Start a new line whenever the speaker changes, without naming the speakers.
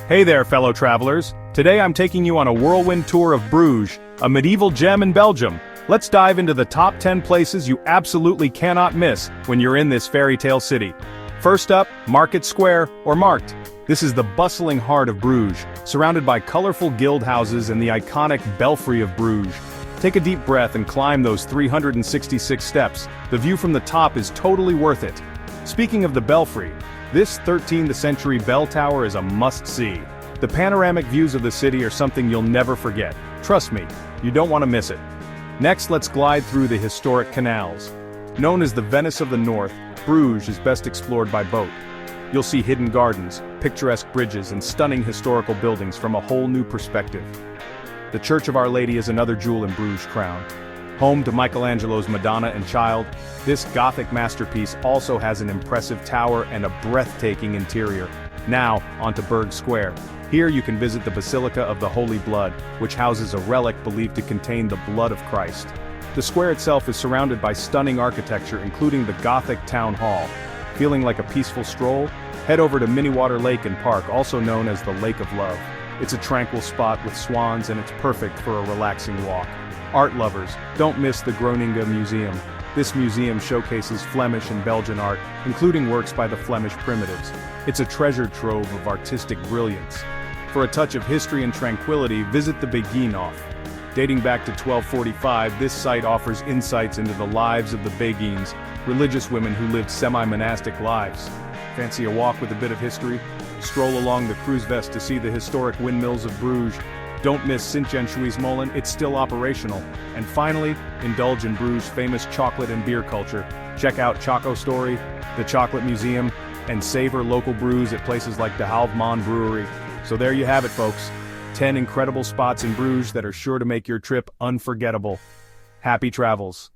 Hey there, fellow travelers. Today I'm taking you on a whirlwind tour of Bruges, a medieval gem in Belgium. Let's dive into the top 10 places you absolutely cannot miss when you're in this fairy tale city. First up, Market Square, or Markt. This is the bustling heart of Bruges, surrounded by colorful guild houses and the iconic Belfry of Bruges. Take a deep breath and climb those 366 steps. The view from the top is totally worth it. Speaking of the Belfry, this 13th century bell tower is a must-see. The panoramic views of the city are something you'll never forget. Trust me, you don't want to miss it. Next, let's glide through the historic Canals. Known as the Venice of the North, Bruges is best explored by boat. You'll see hidden gardens, picturesque bridges, and stunning historical buildings from a whole new perspective. The Church of Our Lady is another jewel in Bruges' crown. Home to Michelangelo's Madonna and Child, this Gothic masterpiece also has an impressive tower and a breathtaking interior. Now, onto Burg Square. Here you can visit the Basilica of the Holy Blood, which houses a relic believed to contain the blood of Christ. The square itself is surrounded by stunning architecture, including the Gothic Town Hall. Feeling like a peaceful stroll? Head over to Minnewater Lake and Park, also known as the Lake of Love. It's a tranquil spot with swans and it's perfect for a relaxing walk. Art lovers, don't miss the Groeninge Museum. This museum showcases Flemish and Belgian art, including works by the Flemish primitives. It's a treasure trove of artistic brilliance. For a touch of history and tranquility, visit the Begijnhof. Dating back to 1245, this site offers insights into the lives of the Begijns, religious women who lived semi-monastic lives. Fancy a walk with a bit of history? Stroll along the Kruisvest to see the historic windmills of Bruges. Don't miss Sint-Janshuismolen, it's still operational. And finally, indulge in Bruges' famous chocolate and beer culture. Check out Choco Story, the Chocolate Museum, and savor local brews at places like De Halfman Brewery. So there you have it, folks. 10 incredible spots in Bruges that are sure to make your trip unforgettable. Happy travels.